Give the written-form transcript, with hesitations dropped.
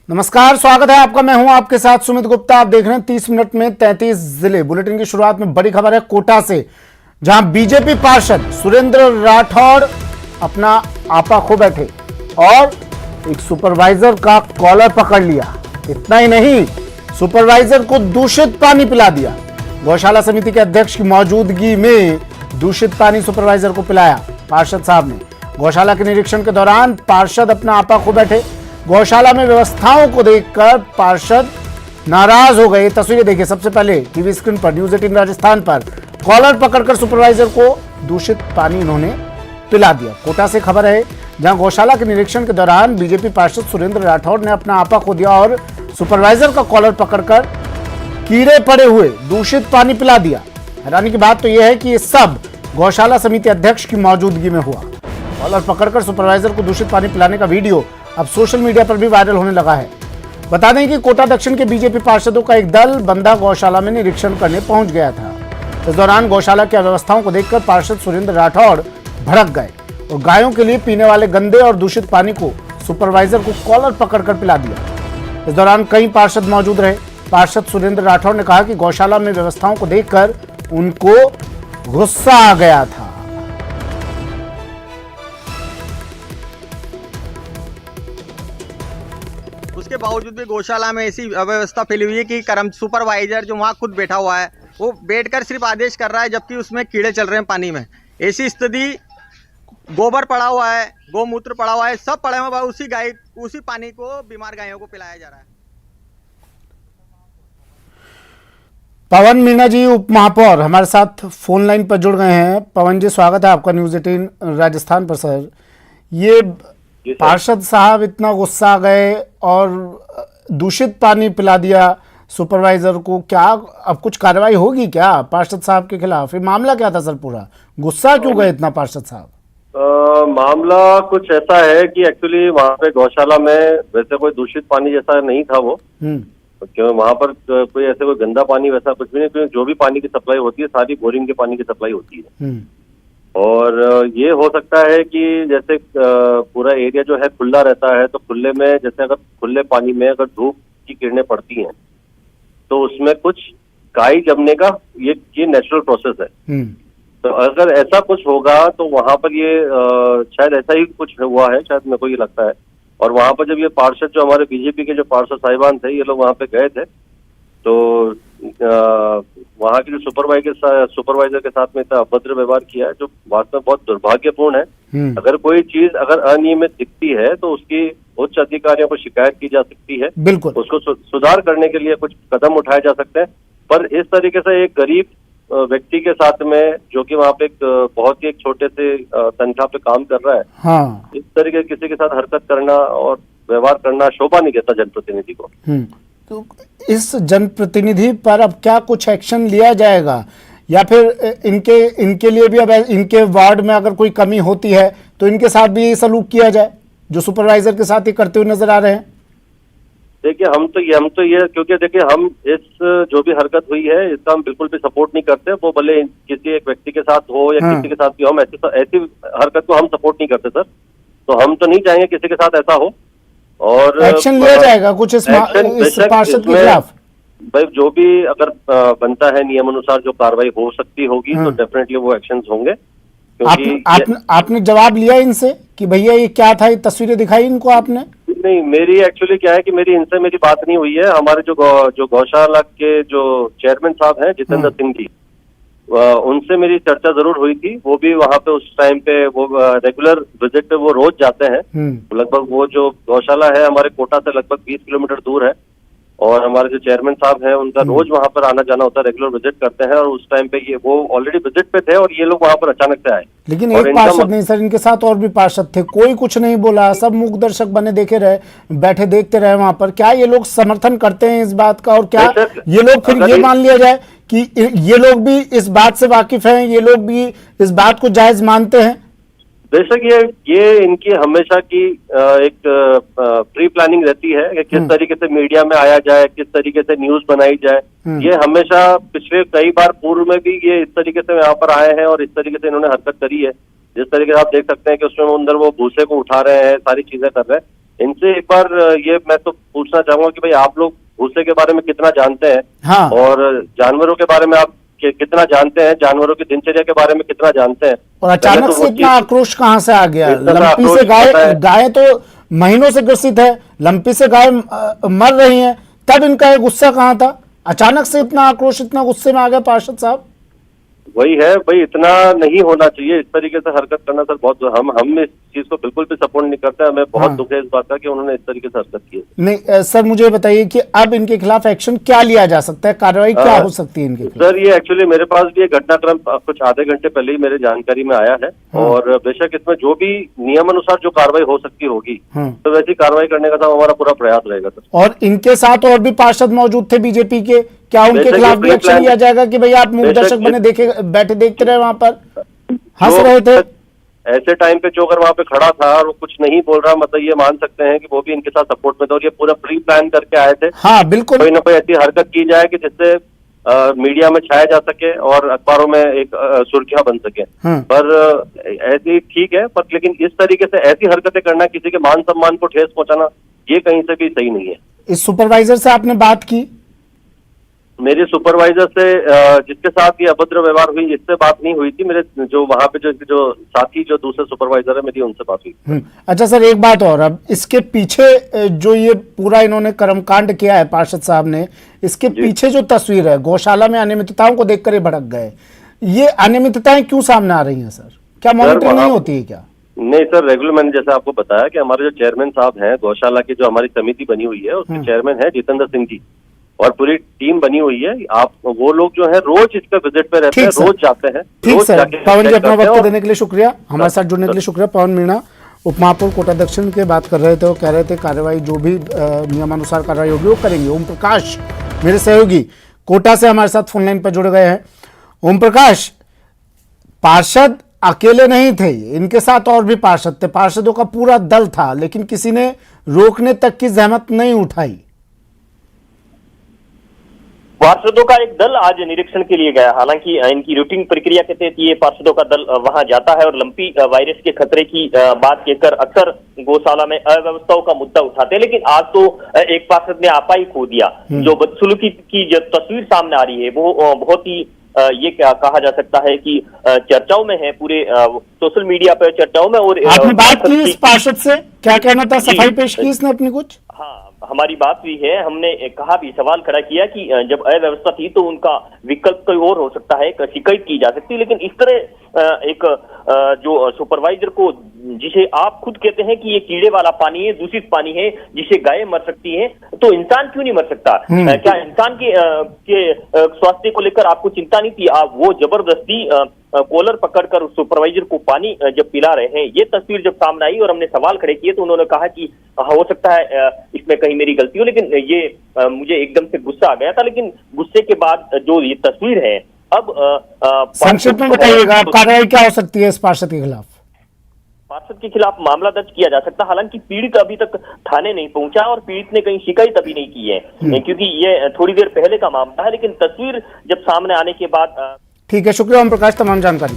नमस्कार, स्वागत है आपका। मैं हूं आपके साथ सुमित गुप्ता। आप देख रहे हैं 30 मिनट में 33 जिले। बुलेटिन की शुरुआत में बड़ी खबर है कोटा से, जहां बीजेपी पार्षद सुरेंद्र राठौड़ अपना आपा खो बैठे और एक सुपरवाइजर का कॉलर पकड़ लिया। इतना ही नहीं, सुपरवाइजर को दूषित पानी पिला दिया। गौशाला समिति के अध्यक्ष की मौजूदगी में दूषित पानी सुपरवाइजर को पिलाया पार्षद साहब ने। गौशाला के निरीक्षण के दौरान पार्षद अपना आपा खो बैठे। गौशाला में व्यवस्थाओं को देखकर पार्षद नाराज हो गए। तस्वीरें देखिए सबसे पहले टीवी स्क्रीन पर। न्यूज 18 राजस्थान पर कॉलर पकड़कर सुपरवाइजर को दूषित पानी इन्होंने पिला दिया। कोटा से खबर है, जहां गौशाला के निरीक्षण के दौरान बीजेपी पार्षद सुरेंद्र राठौड़ ने अपना आपा खो दिया और सुपरवाइजर का कॉलर पकड़कर कीड़े पड़े हुए दूषित पानी पिला दिया। हैरानी की बात तो यह है कि ये सब गौशाला समिति अध्यक्ष की मौजूदगी में हुआ। कॉलर पकड़कर सुपरवाइजर को दूषित पानी पिलाने का वीडियो अब सोशल मीडिया पर भी वायरल होने लगा है। बता दें कि कोटा दक्षिण के बीजेपी पार्षदों का एक दल बंदा गौशाला में निरीक्षण करने पहुंच गया था। इस दौरान गौशाला की अव्यवस्थाओं को देखकर पार्षद सुरेंद्र राठौड़ भड़क गए और गायों के लिए पीने वाले गंदे और दूषित पानी को सुपरवाइजर को कॉलर पकड़कर पिला दिया। इस दौरान कई पार्षद मौजूद रहे। पार्षद सुरेंद्र राठौड़ ने कहा कि गौशाला में व्यवस्थाओं को देखकर उनको गुस्सा आ गया था। उसके बावजूद भी गौशाला में ऐसी अव्यवस्था फैली हुई है कि सुपरवाइजर जो वहाँ खुद बैठा हुआ है वो बैठकर सिर्फ आदेश कर रहा है, जबकि उसमें कीड़े चल रहे हैं पानी में। ऐसी स्थिति, गोबर पड़ा हुआ है, गोमूत्र पड़ा हुआ है, सब पड़े हुए, उसी पानी को बीमार गायों को पिलाया जा रहा है। पवन मीना जी उप महापौर हमारे साथ फोन लाइन पर जुड़ गए हैं। पवन जी, स्वागत है आपका न्यूज 18 राजस्थान पर। सर, ये पार्षद साहब इतना गुस्सा आ गए और दूषित पानी पिला दिया सुपरवाइजर को, क्या अब कुछ कार्रवाई होगी क्या पार्षद साहब के खिलाफ? ये मामला क्या था सर? पूरा गुस्सा क्यों गए इतना पार्षद साहब? मामला कुछ ऐसा है कि एक्चुअली वहाँ पे गौशाला में वैसे कोई दूषित पानी जैसा नहीं था वो, क्यों वहाँ पर कोई ऐसे कोई गंदा पानी वैसा कुछ भी नहीं, क्योंकि जो भी पानी की सप्लाई होती है सारी बोरिंग के पानी की सप्लाई होती है। और ये हो सकता है कि जैसे पूरा एरिया जो है खुला रहता है, तो खुले में जैसे अगर खुले पानी में अगर धूप की किरणें पड़ती हैं तो उसमें कुछ काई जमने का ये नेचुरल प्रोसेस है। तो अगर ऐसा कुछ होगा तो वहां पर ये शायद ऐसा ही कुछ हुआ है, शायद मेरे को ये लगता है। और वहां पर जब ये पार्षद जो हमारे बीजेपी के जो पार्षद साहिबान थे, ये लोग वहां पे गए थे, तो वहां के जो सुपरवाइजर के साथ में इतना अभद्र व्यवहार किया है, जो वास्तव में बहुत दुर्भाग्यपूर्ण है। अगर कोई चीज अगर अनियमित दिखती है तो उसकी उच्च अधिकारियों को शिकायत की जा सकती है, बिल्कुल उसको सुधार करने के लिए कुछ कदम उठाए जा सकते हैं। पर इस तरीके से एक गरीब व्यक्ति के साथ में, जो कि वहाँ पे एक बहुत ही एक छोटे से तनख्वाह पे काम कर रहा है, हाँ, इस तरीके किसी के साथ हरकत करना और व्यवहार करना शोभा नहीं देता जनप्रतिनिधि को। तो इस जनप्रतिनिधि पर अब क्या कुछ एक्शन लिया जाएगा, या फिर इनके लिए भी अब इनके वार्ड में अगर कोई कमी होती है तो इनके साथ भी ये सलूक किया जाए जो सुपरवाइजर के साथ ही करते हुए नजर आ रहे हैं? देखिए, हम तो ये क्योंकि देखिए हम इस जो भी हरकत हुई है इसका हम बिल्कुल भी सपोर्ट नहीं करते। वो भले किसी एक व्यक्ति के साथ हो या किसी के साथ भी हो, हम ऐसी हरकत को हम सपोर्ट नहीं करते सर। तो हम तो नहीं चाहेंगे किसी के साथ ऐसा हो। और एक्शन लिया जाएगा कुछ इस पार्षद के खिलाफ? भाई, जो भी अगर बनता है नियम अनुसार जो कार्रवाई हो सकती होगी तो डेफिनेटली वो एक्शंस होंगे। क्योंकि आपने जवाब लिया इनसे कि भैया ये क्या था, ये तस्वीरें दिखाई इनको आपने? नहीं, मेरी एक्चुअली क्या है कि इनसे मेरी बात नहीं हुई है। हमारे जो गौशाला के जो चेयरमैन साहब हैं जितेंद्र सिंह जी, उनसे मेरी चर्चा जरूर हुई थी। वो भी वहाँ पे उस टाइम पे वो रेगुलर विजिट पे वो रोज जाते हैं। लगभग वो जो गौशाला है हमारे कोटा से लगभग 20 किलोमीटर दूर है, और हमारे जो चेयरमैन साहब हैं उनका रोज वहाँ पर आना जाना होता है, रेगुलर विजिट करते हैं। और उस टाइम पे ये वो ऑलरेडी विजिट पे थे और ये लोग वहाँ पर अचानक से आए। लेकिन एक पार्षद नहीं सर, इनके साथ और भी पार्षद थे, कोई कुछ नहीं बोला, सब मूक दर्शक बने देखे रहे, बैठे देखते रहे वहाँ पर। क्या ये लोग समर्थन करते हैं इस बात का? और क्या ये लोग फिर ये मान लिया जाए कि ये लोग भी इस बात से वाकिफ हैं, ये लोग भी इस बात को जायज मानते हैं? बेशक ये इनकी हमेशा की एक प्री प्लानिंग रहती है कि किस तरीके से मीडिया में आया जाए, किस तरीके से न्यूज बनाई जाए। ये हमेशा पिछले कई बार पूर्व में भी ये इस तरीके से यहाँ पर आए हैं और इस तरीके से इन्होंने हरकत करी है। जिस तरीके से आप देख सकते हैं कि उसमें अंदर वो भूसे को उठा रहे हैं, सारी चीजें कर रहे हैं। इनसे एक बार ये मैं तो पूछना चाहूंगा कि भाई आप लोग भूसे के बारे में कितना जानते हैं, हाँ। और जानवरों के बारे में आप कितना जानते हैं, जानवरों की दिनचर्या के बारे में कितना जानते हैं। और अचानक से इतना आक्रोश कहां से आ गया? लंपी से गाय तो महीनों से ग्रसित है, लंपी से गाय मर रही हैं, तब इनका ये गुस्सा कहां था? अचानक से इतना आक्रोश, इतना गुस्से में आ गए पार्षद साहब? वही है भाई, इतना नहीं होना चाहिए, इस तरीके से हरकत करना सर बहुत, हम इस चीज को बिल्कुल भी सपोर्ट नहीं करते। हमें बहुत दुख है इस बात का कि उन्होंने इस तरीके से हरकत की है। नहीं सर, मुझे बताइए कि अब इनके खिलाफ एक्शन क्या लिया जा सकता है, कार्रवाई क्या हो सकती है इनके खिलाफ? सर ये एक्चुअली मेरे पास भी एक घटनाक्रम कुछ आधे घंटे पहले ही मेरे जानकारी में आया है, और बेशक इसमें जो भी नियमानुसार जो कार्रवाई हो सकती होगी तो वैसी कार्रवाई करने का हमारा पूरा प्रयास रहेगा सर। और इनके साथ और भी पार्षद मौजूद थे बीजेपी के, क्या उनके खिलाफ भी एक्शन लिया जाएगा कि भैया आप मूक दर्शक बने बैठे देखते रहे, वहां पर हंस रहे थे? ऐसे टाइम पे जो अगर वहाँ पे खड़ा था और वो कुछ नहीं बोल रहा, मतलब ये मान सकते हैं कि वो भी इनके साथ सपोर्ट में था, और ये पूरा प्री प्लान करके आए थे। हाँ बिल्कुल, कोई ना कोई ऐसी हरकत की जाए कि जिससे मीडिया में छाया जा सके और अखबारों में एक सुर्खियां बन सके। पर ऐसी ठीक है, पर लेकिन इस तरीके से ऐसी हरकतें करना, किसी के मान सम्मान को ठेस पहुंचाना, ये कहीं से भी सही नहीं है। इस सुपरवाइजर से आपने बात की? मेरे सुपरवाइजर से जिसके साथ ये अभद्र व्यवहार हुई, इससे बात नहीं हुई थी। मेरे जो वहां पे जो साथी जो दूसरे सुपरवाइजर है, मेरी उनसे बात हुई। अच्छा सर, एक बात और, अब इसके पीछे जो ये पूरा इन्होंने कर्मकांड किया है पार्षद साहब ने, इसके पीछे जो तस्वीर है, गौशाला में अनियमितताओं को देखकर ये भड़क गए, ये अनियमितताएं क्यों सामने आ रही हैं सर? क्या मॉनिटरिंग नहीं होती है क्या? नहीं सर, रेगुलर मैंने जैसे आपको बताया कि हमारे जो चेयरमैन साहब हैं गौशाला की, जो हमारी समिति बनी हुई है उसके चेयरमैन है जितेंद्र सिंह जी, और पूरी टीम बनी हुई है। आप वो लोग जो है रोज इसका विजिट पे रहते हैं, रोज जाते हैं। ठीक सर, पवन जी अपना वक्त देने के लिए शुक्रिया, हमारे साथ जुड़ने के लिए शुक्रिया। पवन मीणा, उप महापौर कोटा दक्षिण के बात कर रहे थे, वो कह रहे थे कार्रवाई जो भी नियमानुसार कार्रवाई होगी वो करेंगे। ओम प्रकाश मेरे सहयोगी कोटा से हमारे साथ फोन लाइन पर जुड़ गए हैं। ओम प्रकाश, पार्षद अकेले नहीं थे, इनके साथ और भी पार्षद थे, पार्षदों का पूरा दल था, लेकिन किसी ने रोकने तक की जहमत नहीं उठाई। पार्षदों का एक दल आज निरीक्षण के लिए गया। हालांकि इनकी रूटीन प्रक्रिया के तहत ये पार्षदों का दल वहां जाता है और लंपी वायरस के खतरे की बात कहकर अक्सर गौशाला में अव्यवस्थाओं का मुद्दा उठाते हैं, लेकिन आज तो एक पार्षद ने आपा ही खो दिया। जो बदसलूकी की जो तस्वीर सामने आ रही है वो बहुत ही ये क्या कहा जा सकता है कि चर्चाओं में है, पूरे सोशल मीडिया पर चर्चाओं में। और आपने बात की इस पार्षद से, क्या कहना था, सफाई पेश की इसने अपनी कुछ? हाँ, हमारी बात हुई है, हमने कहा भी, सवाल खड़ा किया कि जब अव्यवस्था थी तो उनका विकल्प कोई और हो सकता है, शिकायत की जा सकती है, लेकिन इस तरह एक जो सुपरवाइजर को, जिसे आप खुद कहते हैं कि ये कीड़े वाला पानी है, दूषित पानी है, जिसे गायें मर सकती हैं, तो इंसान क्यों नहीं मर सकता? क्या इंसान के स्वास्थ्य को लेकर आपको चिंता नहीं थी? आप वो जबरदस्ती कॉलर पकड़कर उस सुपरवाइजर को पानी जब पिला रहे हैं, ये तस्वीर जब सामने आई और हमने सवाल खड़े किए तो उन्होंने कहा कि हो सकता है इसमें कहीं मेरी गलती हो, लेकिन ये मुझे एकदम से गुस्सा आ गया था। लेकिन गुस्से के बाद जो ये तस्वीर है, अब संक्षिप्त में बताइएगा, आप कार्रवाई क्या हो सकती है इस पार्षद के खिलाफ? पार्षद के खिलाफ मामला दर्ज किया जा सकता, हालांकि पीड़ित अभी तक थाने नहीं पहुंचा और पीड़ित ने कहीं शिकायत अभी नहीं की है, क्योंकि ये थोड़ी देर पहले का मामला है। लेकिन तस्वीर जब सामने आने के बाद ठीक है, शुक्रिया ओम प्रकाश तमाम जानकारी।